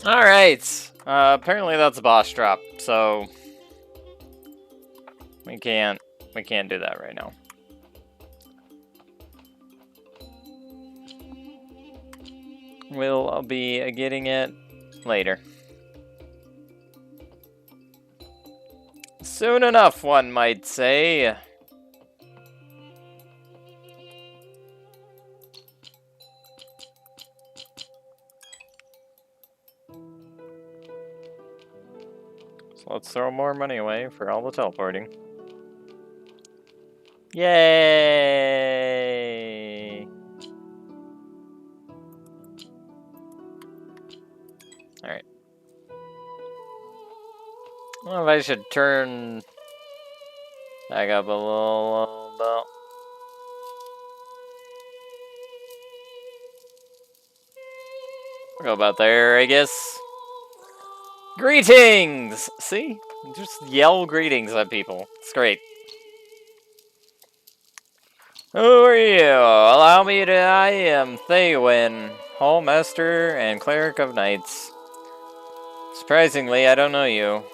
Alright. Apparently that's a boss drop, so we can't do that right now. We'll be getting it later. Soon enough, one might say. So let's throw more money away for all the teleporting. Yay! Alright. I don't know if I should turn back up a little bit. We'll go about there, I guess. Greetings! See? Just yell greetings at people. It's great. Who are you? Allow me to... I am Theywin, Hallmaster and Cleric of Knights. Surprisingly, I don't know you,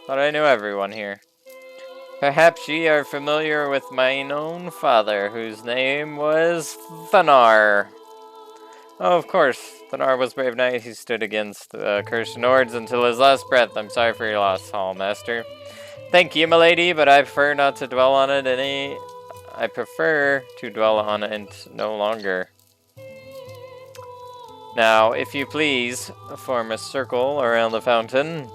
but I know everyone here. Perhaps ye are familiar with mine own father, whose name was Thanar. Oh, of course. Thanar was brave knight. He stood against the cursed Nords until his last breath. I'm sorry for your loss, Hallmaster. Thank you, milady, but I prefer not to dwell on it any... I prefer to dwell on it no longer. Now, if you please, form a circle around the fountain.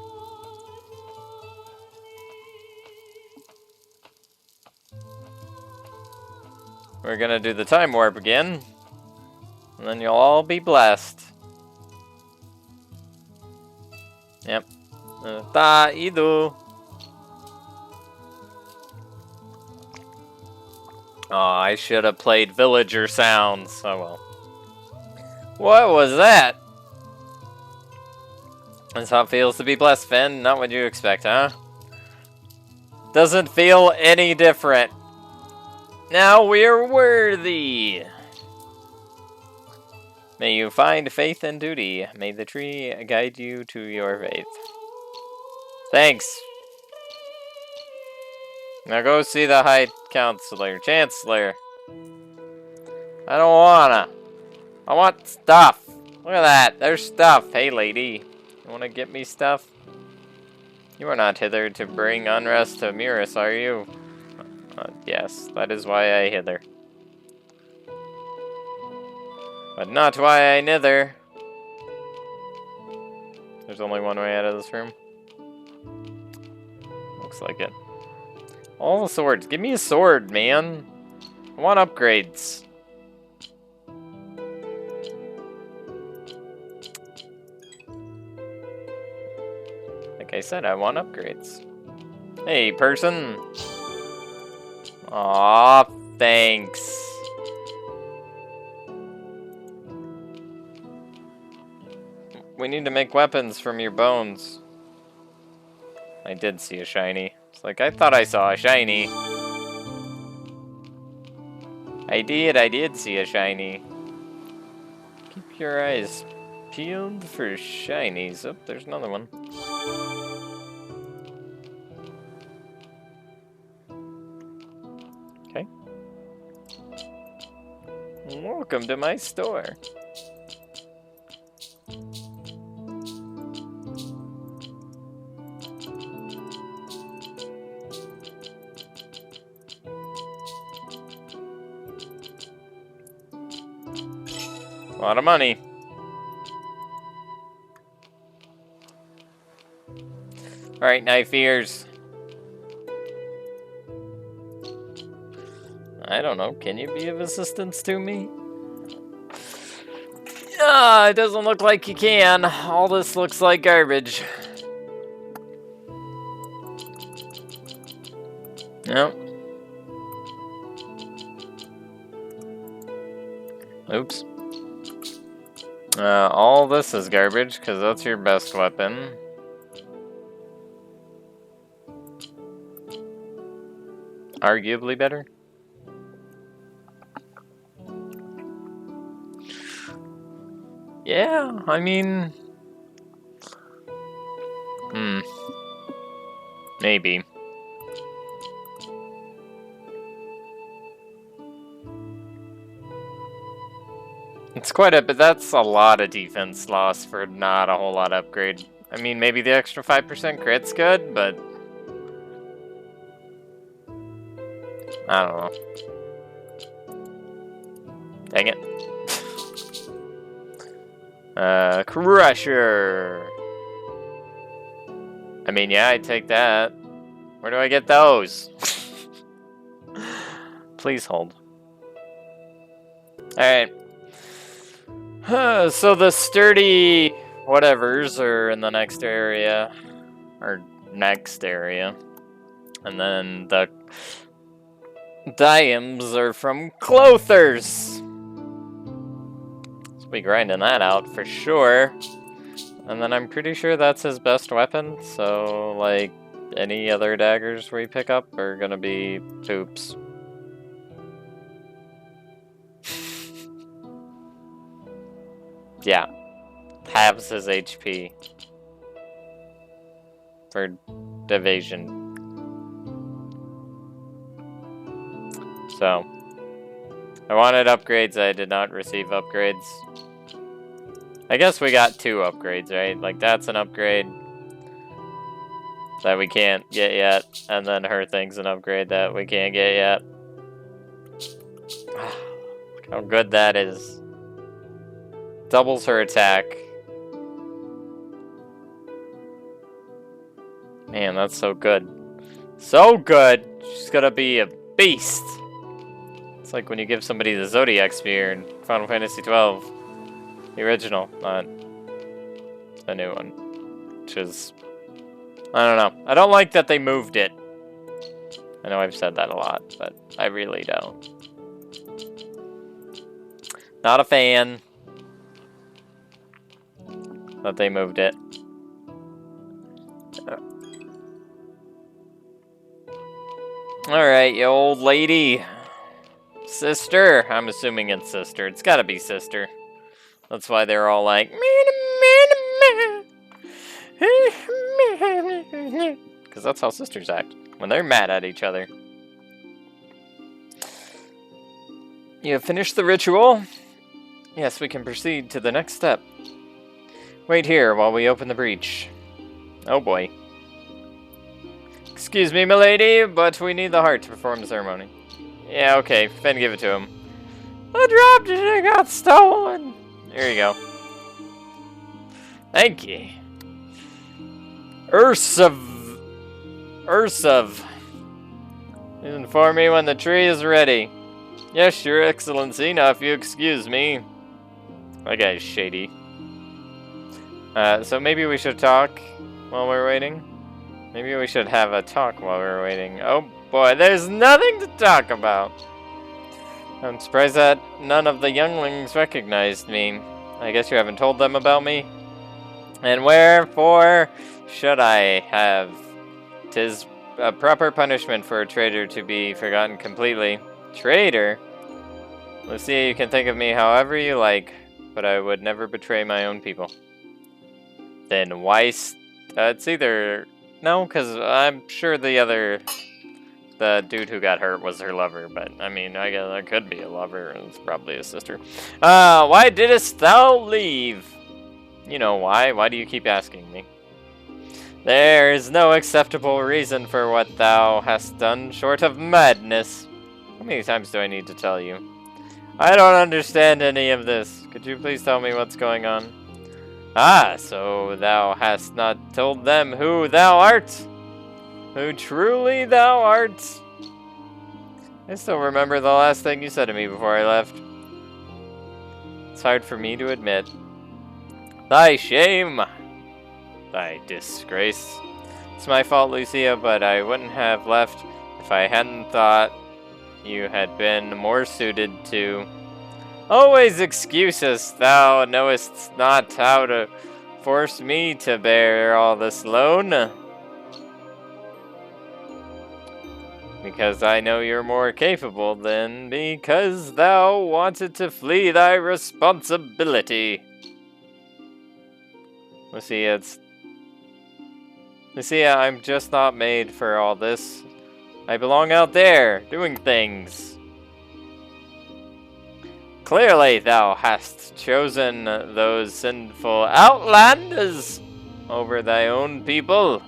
We're gonna do the time warp again. And then you'll all be blessed. Yep. Idu. Oh, I should have played villager sounds. Oh well. What was that? That's how it feels to be blessed, Finn. Not what you expect, huh? Doesn't feel any different. Now we're worthy. May you find faith and duty. May the tree guide you to your faith. Thanks. Now go see the High Chancellor. I don't wanna. I want stuff. Look at that. There's stuff. Hey, lady. You wanna get me stuff? You are not hither to bring unrest to Mirus, are you? Yes, that is why I hither. But not why I nither. There's only one way out of this room. Looks like it. All the swords. Give me a sword, man. I want upgrades. Like I said, I want upgrades. Hey, person. Aw, thanks. We need to make weapons from your bones. I did see a shiny. It's like, I thought I saw a shiny. I did see a shiny. Keep your eyes peeled for shinies. Oh, there's another one. Okay. Welcome to my store. A lot of money. Alright, knife ears. I don't know, can you be of assistance to me? Ah, it doesn't look like you can. All this looks like garbage. Nope. Oops. All this is garbage, because that's your best weapon. Arguably better. Yeah, I mean... Maybe. It's quite a bit. That's a lot of defense loss for not a whole lot of upgrade. I mean, maybe the extra 5% crit's good, but I don't know. Dang it. Crusher. I mean, yeah, I'd take that. Where do I get those? Please hold. Alright. So the sturdy whatevers are in the next area. Or next area. And then the diams are from clothers. So we grinding that out for sure. And then I'm pretty sure that's his best weapon. So, like, any other daggers we pick up are gonna be poops. Yeah. Halves his HP. For evasion. So. I wanted upgrades, I did not receive upgrades. I guess we got 2 upgrades, right? Like, that's an upgrade that we can't get yet. And then her thing's an upgrade that we can't get yet. Look how good that is. Doubles her attack. Man, that's so good. So good! She's gonna be a beast! It's like when you give somebody the Zodiac Spear in Final Fantasy XII. The original, not the new one. Which is... I don't know. I don't like that they moved it. I know I've said that a lot, but I really don't. Not a fan that they moved it. Alright, you old lady. Sister. I'm assuming it's sister. It's gotta be sister. That's why they're all like... Because that's how sisters act. When they're mad at each other. You have finished the ritual? Yes, we can proceed to the next step. Wait here while we open the breach. Oh boy. Excuse me, milady, but we need the heart to perform the ceremony. Yeah, okay. Then give it to him. The drop digit got stolen. There you go. Thank you. Ursav. Inform me when the tree is ready. Yes, your excellency. Now, if you excuse me. That guy's shady. So maybe we should talk while we're waiting. Maybe we should have a talk while we're waiting. Oh boy, there's nothing to talk about. I'm surprised that none of the younglings recognized me. I guess you haven't told them about me. And wherefore should I have? 'Tis a proper punishment for a traitor to be forgotten completely. Traitor? Lucia, you can think of me however you like, but I would never betray my own people. Then why... it's either... No, because I'm sure the dude who got hurt was her lover, but, I mean, I guess that could be a lover, and it's probably a sister. Why didst thou leave? You know why. Why do you keep asking me? There is no acceptable reason for what thou hast done, short of madness. How many times do I need to tell you? I don't understand any of this. Could you please tell me what's going on? Ah, so thou hast not told them who thou art? Who truly thou art? I still remember the last thing you said to me before I left. It's hard for me to admit. Thy shame! Thy disgrace. It's my fault, Lucia, but I wouldn't have left if I hadn't thought you had been more suited to... Always excuses, thou knowest not how to force me to bear all this load. Because I know you're more capable than because thou wanted to flee thy responsibility. Let's see, it's... You see, I'm just not made for all this. I belong out there, doing things. Clearly thou hast chosen those sinful outlanders over thy own people.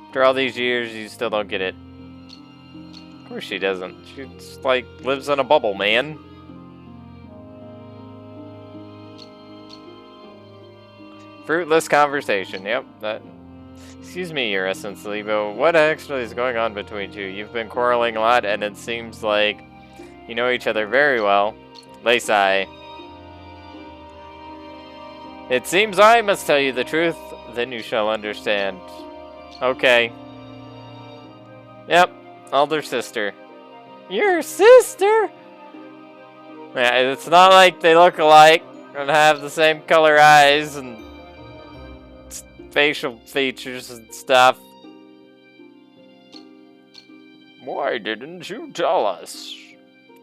After all these years, you still don't get it. Of course she doesn't. She just, like, lives in a bubble, man. Fruitless conversation. Yep, that... Excuse me, Your Essence, Lebo. What actually is going on between you? You've been quarreling a lot, and it seems like you know each other very well. Laysai. It seems I must tell you the truth, then you shall understand. Okay. Yep, older sister. Your sister? Yeah, it's not like they look alike and have the same color eyes and facial features and stuff. Why didn't you tell us?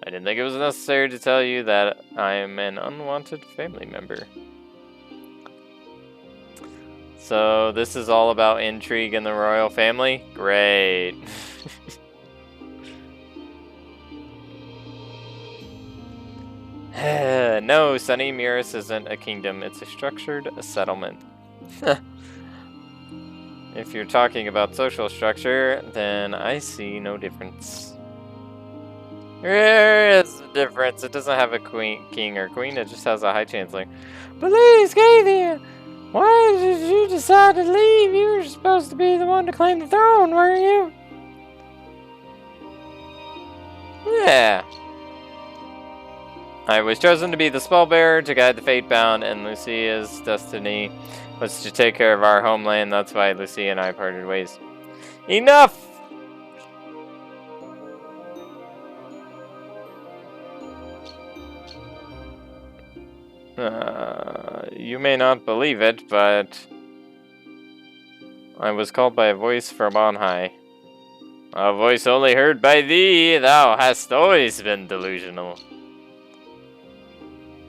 I didn't think it was necessary to tell you that I am an unwanted family member. So this is all about intrigue in the royal family? Great. No, Sunny, Mirrors isn't a kingdom. It's a structured settlement. If you're talking about social structure, then I see no difference. There is a difference. It doesn't have a king or queen. It just has a high chancellor. Please, Gathia, why did you decide to leave? You were supposed to be the one to claim the throne, weren't you? Yeah. I was chosen to be the spellbearer to guide the Fatebound, and Lucia's destiny was to take care of our homeland. That's why Lucia and I parted ways. Enough! You may not believe it, but I was called by a voice from on high. A voice only heard by thee. Thou hast always been delusional.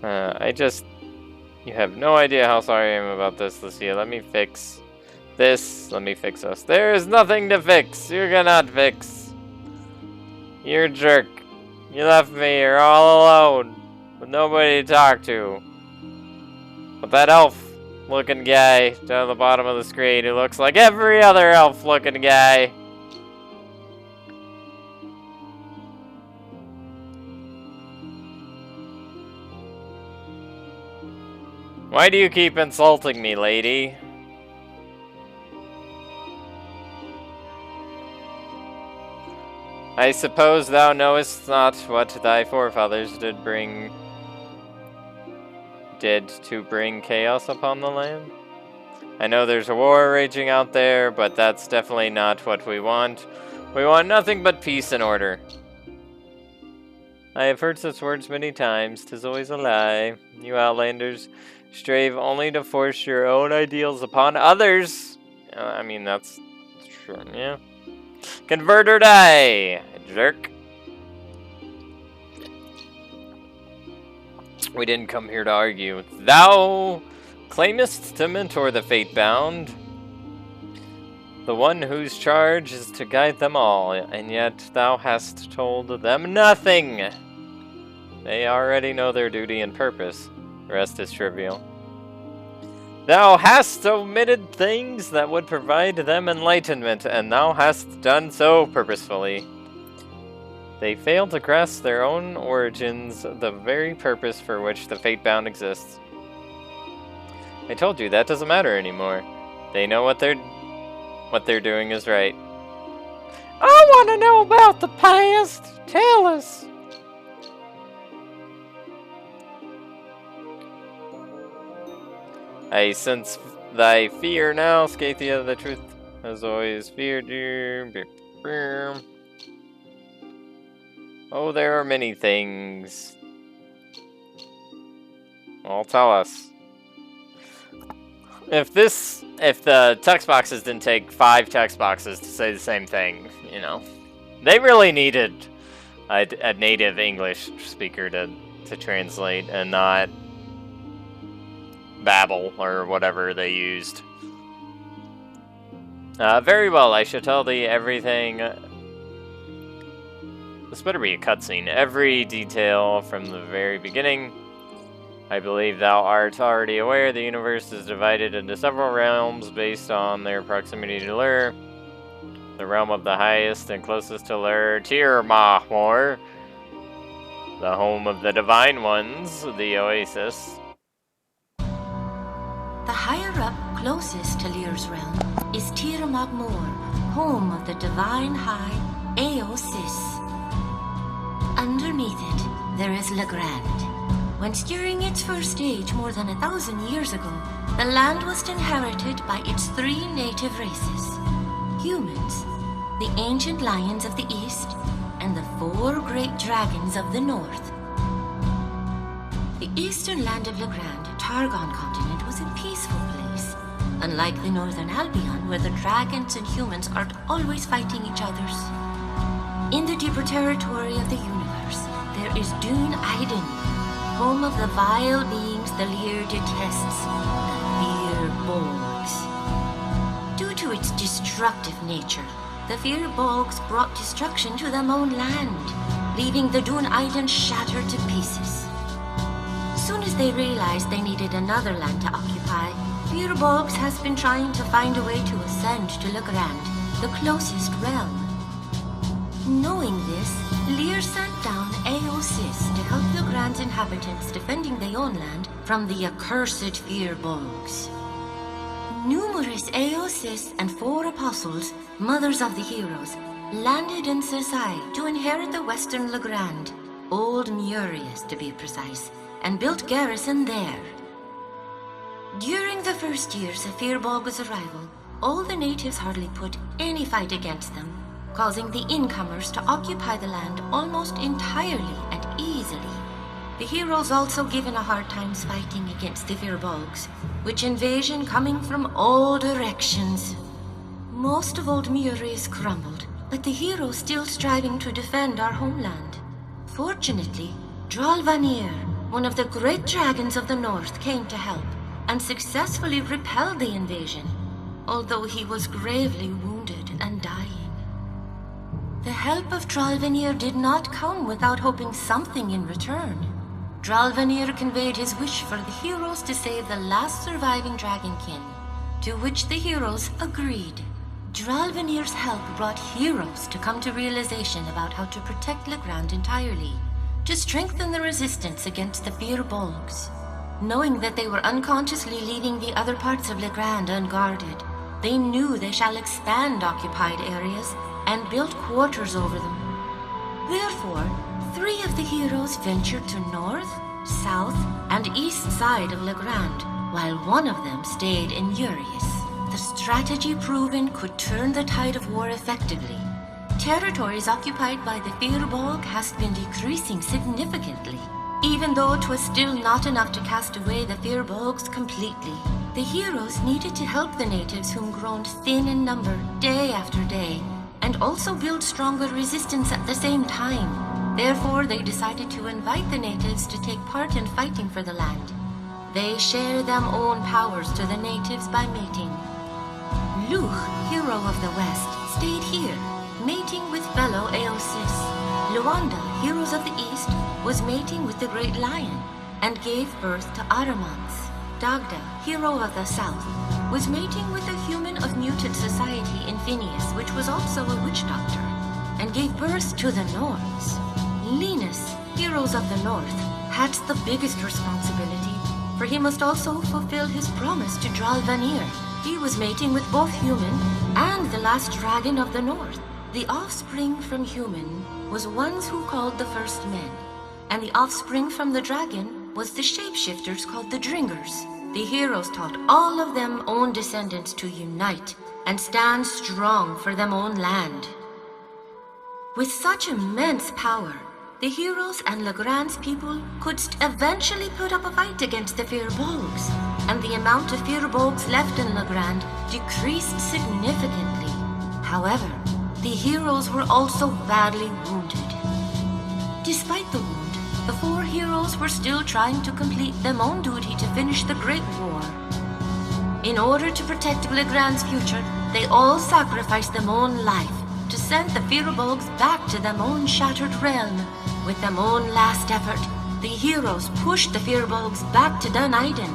You have no idea how sorry I am about this, Lucia. Let me fix this. Let me fix us. There is nothing to fix. You cannot fix. You're a jerk. You left me here all alone with nobody to talk to. But that elf-looking guy down at the bottom of the screen who looks like every other elf-looking guy. Why do you keep insulting me, lady? I suppose thou knowest not what thy forefathers did to bring chaos upon the land? I know there's a war raging out there, but that's definitely not what we want. We want nothing but peace and order. I have heard such words many times. 'Tis always a lie. You outlanders strive only to force your own ideals upon others. I mean, that's true, yeah. Convert or die, jerk. We didn't come here to argue. Thou claimest to mentor the Fatebound, the one whose charge is to guide them all, and yet thou hast told them nothing. They already know their duty and purpose. The rest is trivial. Thou hast omitted things that would provide them enlightenment, and thou hast done so purposefully. They fail to grasp their own origins, the very purpose for which the Fatebound exists. I told you, that doesn't matter anymore. They know what they're doing is right. I want to know about the past. Tell us. I sense thy fear now, Scathia. The truth has always feared you. Oh, there are many things. Well, tell us. If the text boxes didn't take 5 text boxes to say the same thing, you know, they really needed a native English speaker to translate and not babble or whatever they used. Very well, I shall tell thee everything. This better be a cutscene. Every detail from the very beginning. I believe thou art already aware the universe is divided into several realms based on their proximity to Lur. The realm of the highest and closest to Lur, Tir Mahmor. The home of the Divine Ones, the Oasis. The higher up, closest to Lyr's realm, is Tir Mahmor, home of the Divine High, Oasis. Underneath it, there is Legrand. Once during its first age, more than 1,000 years ago, the land was inherited by its 3 native races. Humans, the ancient lions of the east, and the 4 great dragons of the north. The eastern land of Legrand, Targon continent, was a peaceful place, unlike the northern Albion, where the dragons and humans are always fighting each other. In the deeper territory of the universe, there is Dune Aiden, home of the vile beings the Lear detests, the Firbolgs. Due to its destructive nature, the Firbolgs brought destruction to their own land, leaving the Dune Aiden shattered to pieces. Soon as they realized they needed another land to occupy, Firbolgs has been trying to find a way to ascend to Legrand, the closest realm. Knowing this, Lear sent down Oasis to help Legrand's inhabitants defending their own land from the accursed Firbolgs. Numerous Oasis and 4 apostles, mothers of the heroes, landed in Sesai to inherit the western Legrand, Old Murius to be precise, and built garrison there. During the first years of Firbolg's arrival, all the natives hardly put any fight against them, causing the incomers to occupy the land almost entirely and easily. The heroes also given a hard time fighting against the Firbolgs, which invasion coming from all directions. Most of Old Murius crumbled, but the heroes still striving to defend our homeland. Fortunately, Dralvanir, one of the great dragons of the north, came to help and successfully repelled the invasion, although he was gravely wounded and dying. The help of Dralvanir did not come without hoping something in return. Dralvanir conveyed his wish for the heroes to save the last surviving dragonkin, to which the heroes agreed. Dralvanir's help brought heroes to come to realization about how to protect Legrand entirely, to strengthen the resistance against the Firbolgs. Knowing that they were unconsciously leaving the other parts of Legrand unguarded, they knew they shall expand occupied areas and build quarters over them. Therefore, 3 of the heroes ventured to north, south, and east side of Legrand, while one of them stayed in Urius. The strategy proven could turn the tide of war effectively. Territories occupied by the Firbolg has been decreasing significantly, even though it was still not enough to cast away the Firbolgs completely. The heroes needed to help the natives whom grown thin in number day after day, and also build stronger resistance at the same time. Therefore, they decided to invite the natives to take part in fighting for the land. They share them own powers to the natives by mating. Luch, hero of the west, stayed here, mating with fellow Eosis. Luanda, heroes of the east, was mating with the great lion, and gave birth to Aramans. Dagda, hero of the south, was mating with a human of muted society in Phineas, which was also a witch doctor, and gave birth to the Norns. Linus, heroes of the north, had the biggest responsibility, for he must also fulfill his promise to Dralvanir. He was mating with both human and the last dragon of the north. The offspring from human was ones who called the first men, and the offspring from the dragon was the shapeshifters called the Dringers. The heroes taught all of them own descendants to unite and stand strong for them own land. With such immense power, the heroes and Legrand's people could eventually put up a fight against the Firbolgs, and the amount of Firbolgs left in Legrand decreased significantly. However, the heroes were also badly wounded. Despite the wound, the 4 heroes were still trying to complete their own duty to finish the Great War. In order to protect Legrand's future, They all sacrificed their own life to send the Firbolgs back to their own shattered realm. With their own last effort, the heroes pushed the Firbolgs back to Dun-Iden,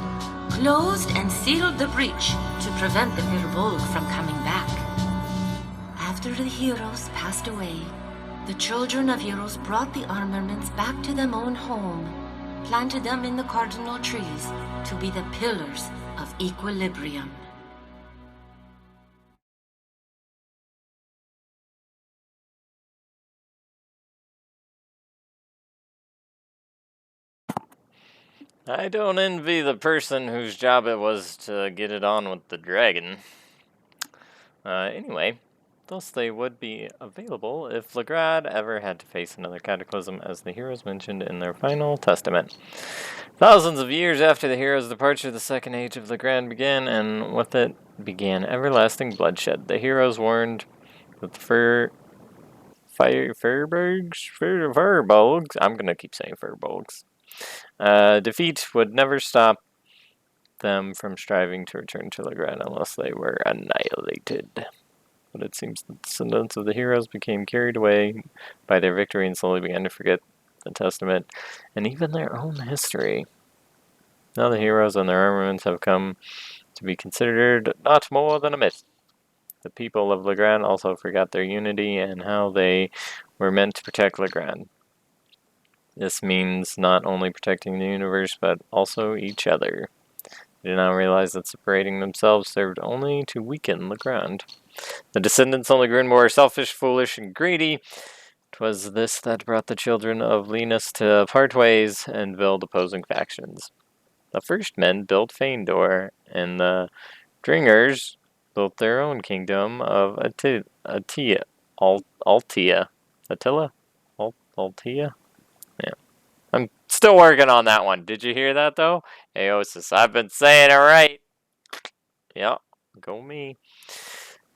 closed and sealed the breach to prevent the Firbolg from coming back. After the heroes passed away, the children of heroes brought the armaments back to their own home, planted them in the cardinal trees to be the pillars of equilibrium. I don't envy the person whose job it was to get it on with the dragon. Anyway, thus they would be available if Legrand ever had to face another cataclysm, as the heroes mentioned in their final testament. Thousands of years after the heroes' departure, the Second Age of Legrand began, and with it began everlasting bloodshed. The heroes warned that the Firbolgs, I'm gonna keep saying Firbolgs, defeat would never stop them from striving to return to Legrand unless they were annihilated. But it seems the descendants of the heroes became carried away by their victory and slowly began to forget the testament and even their own history. Now the heroes and their armaments have come to be considered not more than a myth. The people of Legrand also forgot their unity and how they were meant to protect Legrand. This means not only protecting the universe, but also each other. They did not realize that separating themselves served only to weaken Legrand. The descendants only grew more selfish, foolish, and greedy. 'Twas this that brought the children of Linus to part ways and build opposing factions. The first men built Feindor, and the Dringers built their own kingdom of Altia. Attila? Altia? Yeah. I'm still working on that one. Did you hear that, though? Aosis, I've been saying it right. Yep, go me.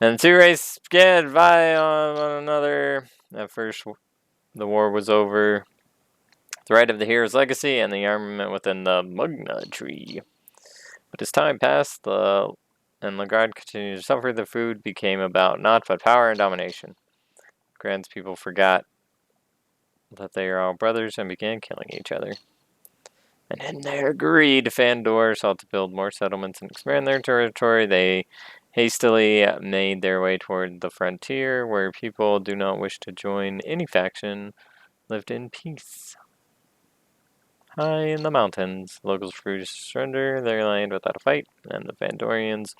And the two races began to vie on one another. At first, the war was over the right of the hero's legacy and the armament within the Mugna tree. But as time passed, and Legrand continued to suffer, the food became about naught but power and domination. Legrand's people forgot that they are all brothers and began killing each other. And in their greed, Fandor sought to build more settlements and expand their territory. They hastily made their way toward the frontier, where people do not wish to join any faction lived in peace. High in the mountains, locals refused to surrender their land without a fight, and the Fandorians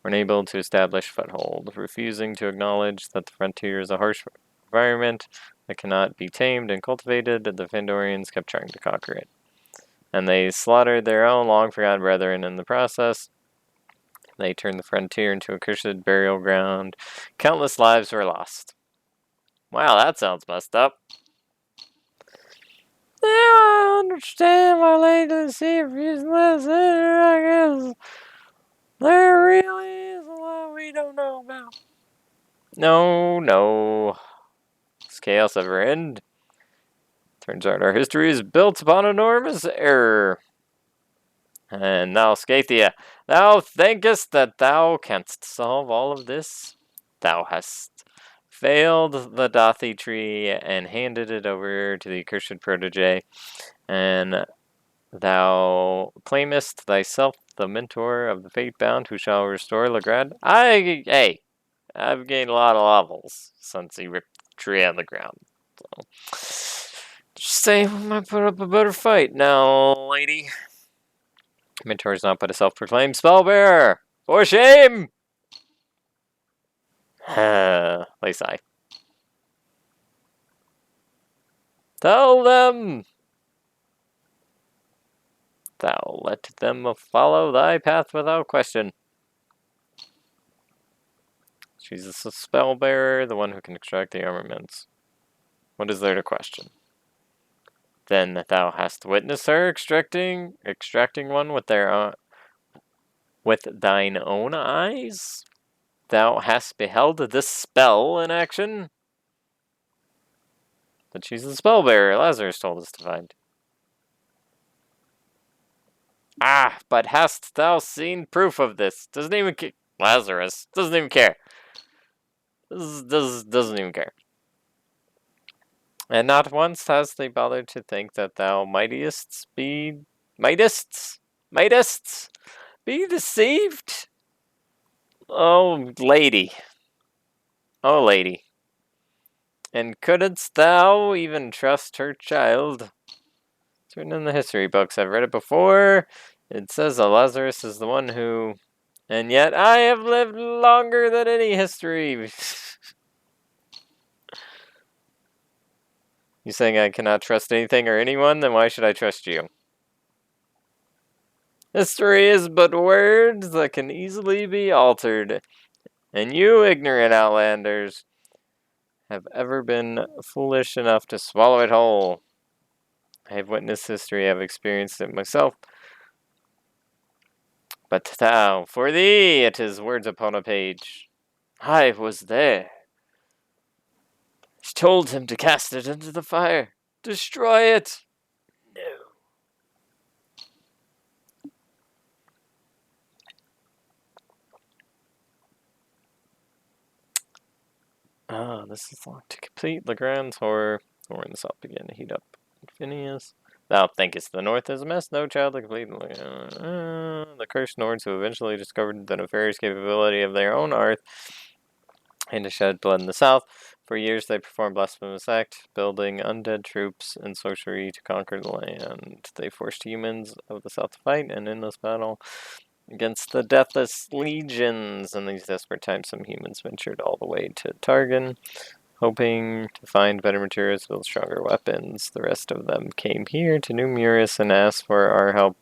were unable to establish foothold, refusing to acknowledge that the frontier is a harsh environment that cannot be tamed and cultivated. The Fandorians kept trying to conquer it, and they slaughtered their own long-forgotten brethren in the process. They turned the frontier into a cursed burial ground. Countless lives were lost. Wow, that sounds messed up. Yeah, I understand why latency refusing this. I guess there really is a lot we don't know about. No. Does chaos ever end? Turns out our history is built upon enormous error. And now, Scathia, thou thinkest that thou canst solve all of this? Thou hast failed the Dathi tree and handed it over to the accursed protege, and thou claimest thyself the mentor of the Fatebound who shall restore Legrand. I've gained a lot of levels since he ripped the tree on the ground. So, just say we might put up a better fight now, lady. Mentor is not but a self-proclaimed spellbearer. For shame! They sigh. Tell them! Thou let them follow thy path without question. She's a spellbearer, the one who can extract the armaments. What is there to question? Then thou hast witnessed her extracting one with thine own eyes? Thou hast beheld this spell in action? But she's the spellbearer Lazarus told us to find. Ah, but hast thou seen proof of this? Doesn't even Lazarus doesn't even care. Doesn't even care. And not once has they bothered to think that thou mightest be mightest be deceived. Oh lady. Oh lady. And couldst thou even trust her child? It's written in the history books. I've read it before. It says that Lazarus is the one who... And yet I have lived longer than any history. You saying I cannot trust anything or anyone? Then why should I trust you? History is but words that can easily be altered. And you ignorant outlanders have ever been foolish enough to swallow it whole. I have witnessed history, I have experienced it myself. But thou, for thee, it is words upon a page. I was there. She told him to cast it into the fire. Destroy it. No. Ah, this is locked to complete. Legrand's horror. Horns up again to heat up. Phineas. Thou thinkest the North is a mess. No child to complete. The cursed Nords who eventually discovered the nefarious capability of their own art and to shed blood in the South. For years they performed blasphemous act, building undead troops and sorcery to conquer the land. They forced humans of the South to fight, and in this battle against the deathless legions. In these desperate times, some humans ventured all the way to Targan, hoping to find better materials to build stronger weapons. The rest of them came here to New Muris and asked for our help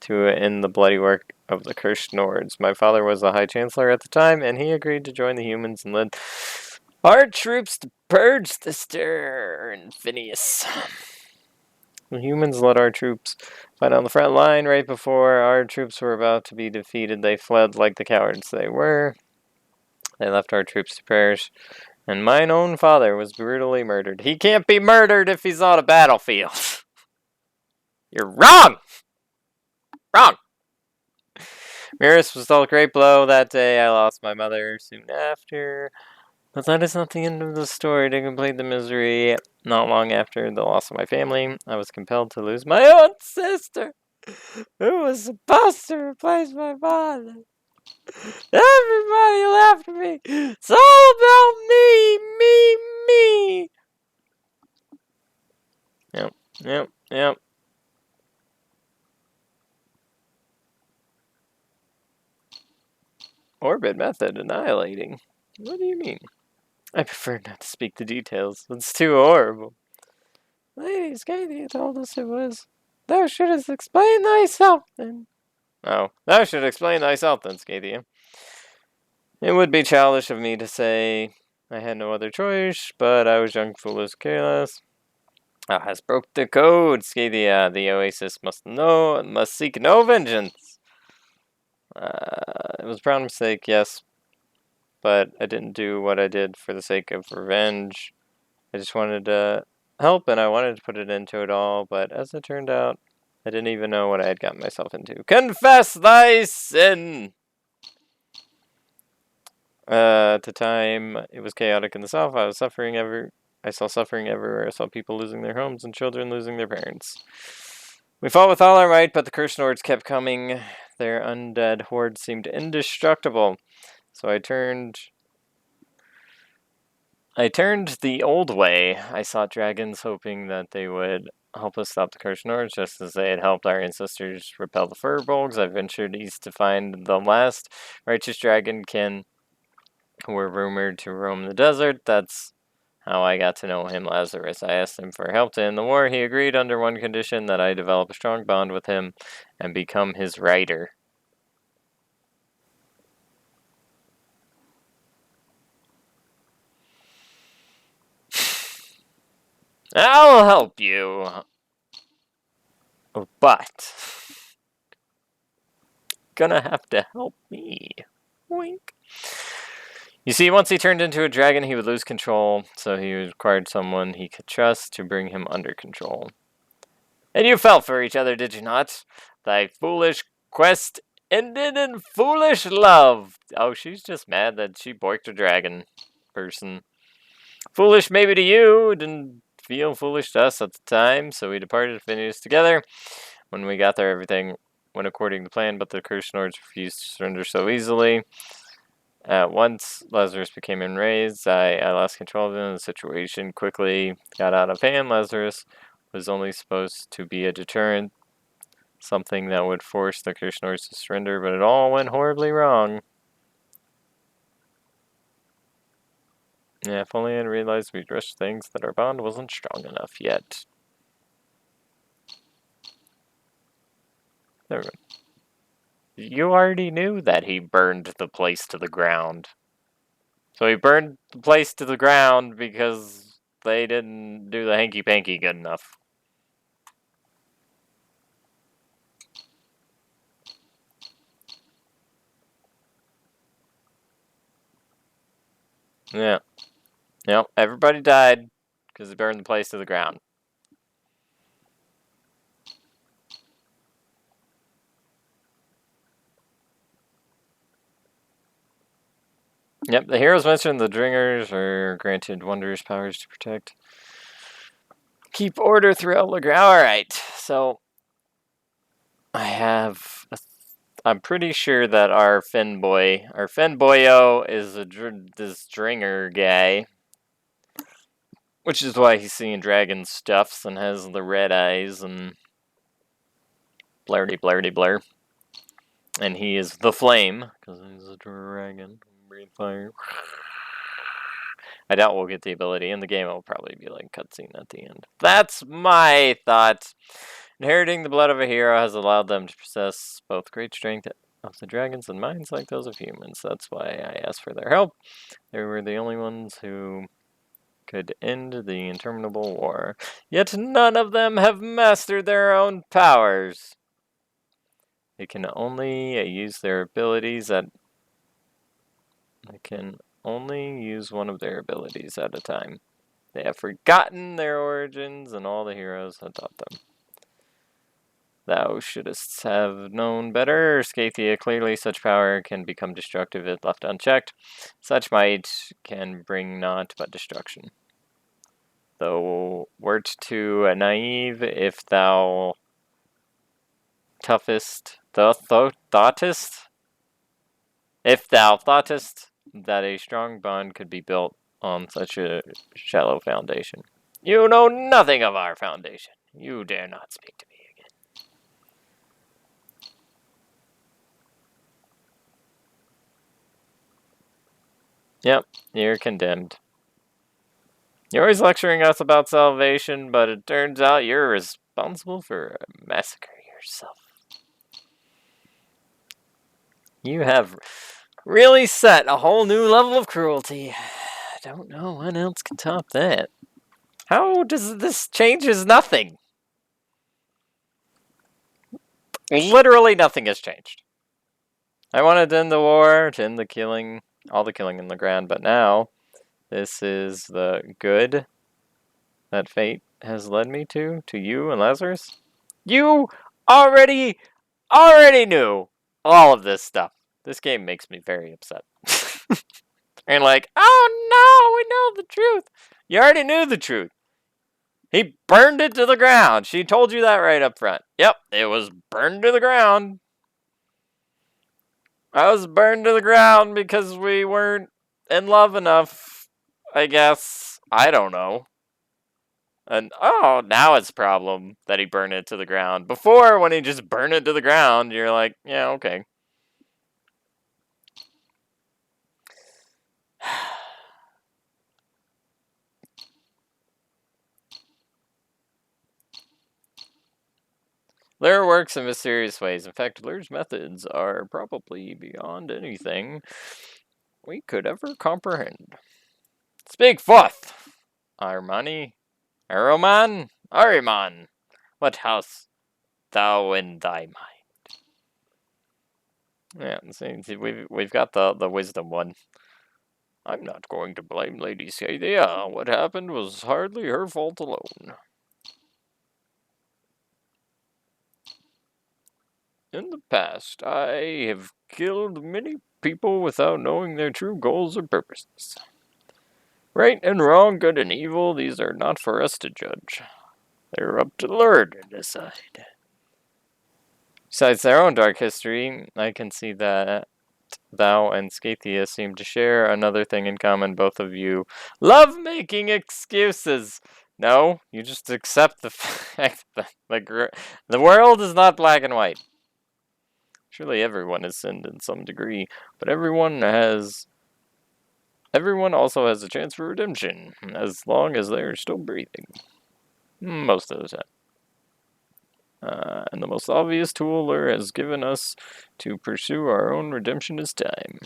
to end the bloody work of the cursed Nords. My father was the High Chancellor at the time, and he agreed to join the humans and led our troops to purge the stir and Phineas. The humans led our troops fight on the front line right before our troops were about to be defeated. They fled like the cowards they were. They left our troops to perish, and mine own father was brutally murdered. He can't be murdered if he's on a battlefield. You're wrong! Wrong! Mirus was dealt a great blow that day. I lost my mother soon after. But that is not the end of the story. To complete the misery, not long after the loss of my family, I was compelled to lose my own sister, who was supposed to replace my father. Everybody laughed at me. It's all about me. Yep. Orbit method annihilating. What do you mean? I prefer not to speak the details. It's too horrible. Lady Scathia told us it was. Thou shouldst explain thyself then. Oh, thou should explain thyself then, Scathia. It would be childish of me to say I had no other choice, but I was young, foolish, careless. Thou hast broke the code, Scathia. The Oasis must seek no vengeance. It was a proud mistake, yes. But I didn't do what I did for the sake of revenge. I just wanted to help, and I wanted to put it into it all, but as it turned out, I didn't even know what I had gotten myself into. Confess thy sin! At the time, it was chaotic in the South. I saw suffering everywhere. I saw people losing their homes and children losing their parents. We fought with all our might, but the cursed Nords kept coming. Their undead horde seemed indestructible. So I turned the old way. I sought dragons, hoping that they would help us stop the cursed Nords, just as they had helped our ancestors repel the furbolgs. I ventured east to find the last righteous dragonkin who were rumored to roam the desert. That's how I got to know him, Lazarus. I asked him for help to end the war. He agreed under one condition, that I develop a strong bond with him and become his rider. I'll help you. But gonna have to help me. Wink. You see, once he turned into a dragon, he would lose control, so he required someone he could trust to bring him under control. And you fell for each other, did you not? Thy foolish quest ended in foolish love. Oh, she's just mad that she boinked a dragon person. Foolish maybe to you, didn't feel foolish to us at the time, so we departed to finish together. When we got there, everything went according to plan, but the cursed lords refused to surrender so easily. At once, Lazarus became enraged. I lost control of him. The situation quickly got out of hand. Lazarus was only supposed to be a deterrent, something that would force the cursed lords to surrender, but it all went horribly wrong. Yeah, if only I'd realized we'd rushed things, that our bond wasn't strong enough yet. There we go. You already knew that he burned the place to the ground. So he burned the place to the ground because they didn't do the hanky-panky good enough. Yeah. Yep, everybody died because he burned the place to the ground. Yep, the heroes mentioned the Dringers are granted wondrous powers to protect. Keep order throughout Legrand. Alright, so I'm pretty sure that our Finboyo is this Dringer guy. Which is why he's seeing dragon stuffs and has the red eyes and blarty blarty blur. And he is the flame, because he's a dragon. Breathe fire. I doubt we'll get the ability. In the game, it'll probably be like cutscene at the end. That's my thought. Inheriting the blood of a hero has allowed them to possess both great strength of the dragons and minds like those of humans. That's why I asked for their help. They were the only ones who could end the interminable war. Yet none of them have mastered their own powers. They can only use their abilities at... They can only use one of their abilities at a time. They have forgotten their origins, and all the heroes have taught them. Thou shouldst have known better, Scathia. Clearly such power can become destructive if left unchecked. Such might can bring naught but destruction. Though wert too naive, if thou thoughtest that a strong bond could be built on such a shallow foundation. You know nothing of our foundation. You dare not speak to me again. Yep, you're condemned. You're always lecturing us about salvation, but it turns out you're responsible for a massacre yourself. You have really set a whole new level of cruelty. I don't know what else can top that. How does this changes nothing? Literally nothing has changed. I wanted to end the war, to end the killing, all the killing in Legrand, but now this is the good that fate has led me to you and Lazarus. You already knew all of this stuff. This game makes me very upset. And like, oh no, we know the truth. You already knew the truth. He burned it to the ground. She told you that right up front. Yep, it was burned to the ground. I was burned to the ground because we weren't in love enough, I guess. I don't know. And, oh, now it's a problem that he burned it to the ground. Before, when he just burned it to the ground, you're like, yeah, okay. Lyra works in mysterious ways. In fact, Lyra's methods are probably beyond anything we could ever comprehend. Speak forth, Armani, Ariman. What hast thou in thy mind? Yeah, see, we've got the wisdom one. I'm not going to blame Lady Scathia. What happened was hardly her fault alone. In the past, I have killed many people without knowing their true goals or purposes. Right and wrong, good and evil, these are not for us to judge. They're up to the Lord to decide. Besides their own dark history, I can see that thou and Scathia seem to share another thing in common. Both of you love making excuses. No, you just accept the fact that the world is not black and white. Surely everyone has sinned in some degree, but everyone also has a chance for redemption, as long as they're still breathing. Most of the time. And the most obvious tool Lur has given us to pursue our own redemption is time.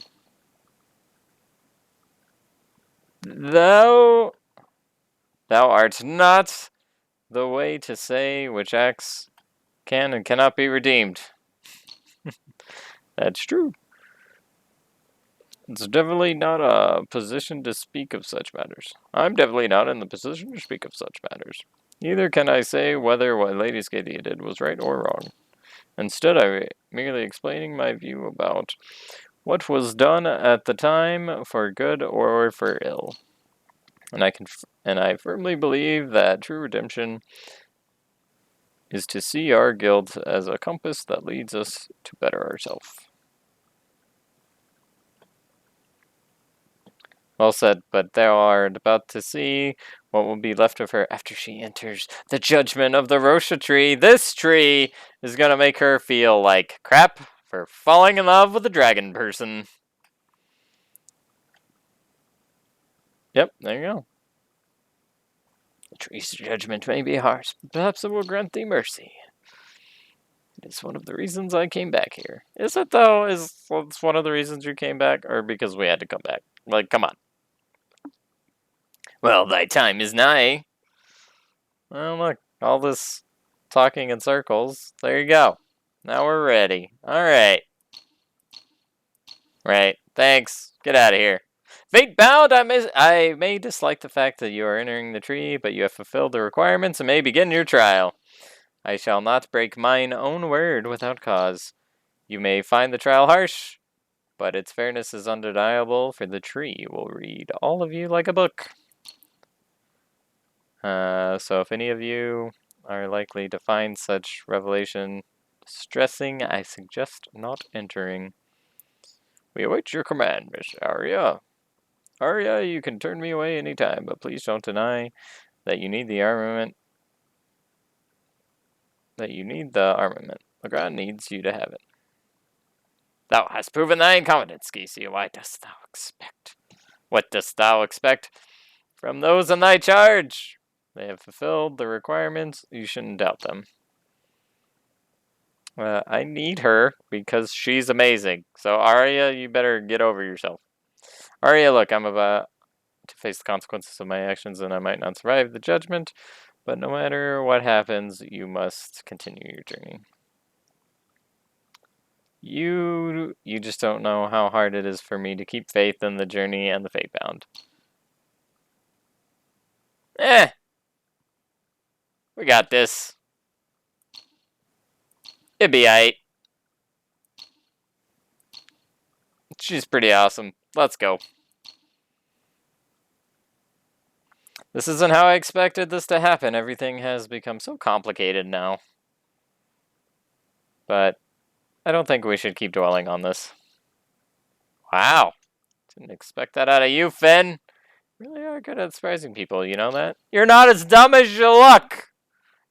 Thou art not the way to say which acts can and cannot be redeemed. That's true. It's definitely not a position to speak of such matters. I'm definitely not in the position to speak of such matters. Neither can I say whether what Lady Scathia did was right or wrong. Instead, I'm merely explaining my view about what was done at the time for good or for ill. And I firmly believe that true redemption is to see our guilt as a compass that leads us to better ourselves. Well said, but thou art about to see what will be left of her after she enters the judgment of the Rosha tree. This tree is going to make her feel like crap for falling in love with a dragon person. Yep, there you go. The tree's judgment may be harsh, but perhaps it will grant thee mercy. It is one of the reasons I came back here. Is it, though? It's one of the reasons you came back? Or because we had to come back? Like, come on. Well, thy time is nigh. Well, look, all this talking in circles. There you go. Now we're ready. Alright. Right. Thanks. Get out of here. Fatebound, I may dislike the fact that you are entering the tree, but you have fulfilled the requirements and may begin your trial. I shall not break mine own word without cause. You may find the trial harsh, but its fairness is undeniable, for the tree will read all of you like a book. So if any of you are likely to find such revelation distressing, I suggest not entering. We await your command, Miss Arya. Arya, you can turn me away any time, but please don't deny that you need the armament. Legrand needs you to have it. Thou hast proven thy incompetence, Scathia. What dost thou expect from those in thy charge? They have fulfilled the requirements. You shouldn't doubt them. I need her because she's amazing. So Arya, you better get over yourself. Arya, look, I'm about to face the consequences of my actions and I might not survive the judgment, but no matter what happens, you must continue your journey. You just don't know how hard it is for me to keep faith in the journey and the Fatebound. We got this. It'd be aight. She's pretty awesome. Let's go. This isn't how I expected this to happen. Everything has become so complicated now. But I don't think we should keep dwelling on this. Wow. Didn't expect that out of you, Finn. You really are good at surprising people, you know that? You're not as dumb as you look!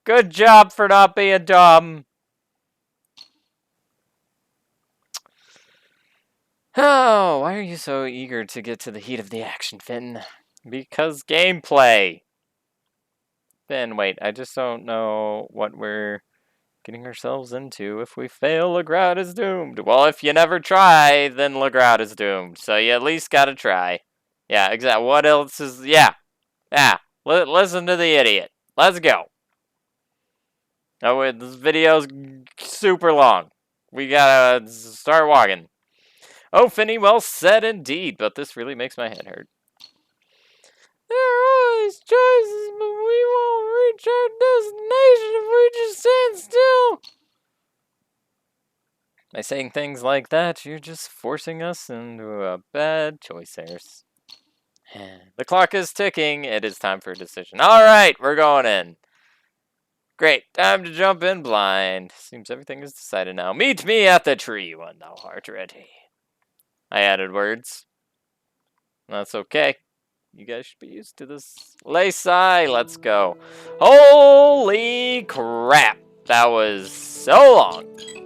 Good job for not being dumb. Oh, why are you so eager to get to the heat of the action, Finn? Because gameplay. Finn, wait, I just don't know what we're getting ourselves into. If we fail, Legrand is doomed. Well, if you never try, then Legrand is doomed. So you at least gotta try. Yeah, exactly. What else is... Yeah. Listen to the idiot. Let's go. Oh, wait, this video's super long. We gotta start walking. Oh, Finny, well said indeed, but this really makes my head hurt. There are always choices, but we won't reach our destination if we just stand still. By saying things like that, you're just forcing us into a bad choice, Harris. The clock is ticking. It is time for a decision. Alright, we're going in. Great, time to jump in blind. Seems everything is decided now. Meet me at the tree when thou art ready. I added words. That's okay. You guys should be used to this. Laysai, let's go. Holy crap. That was so long.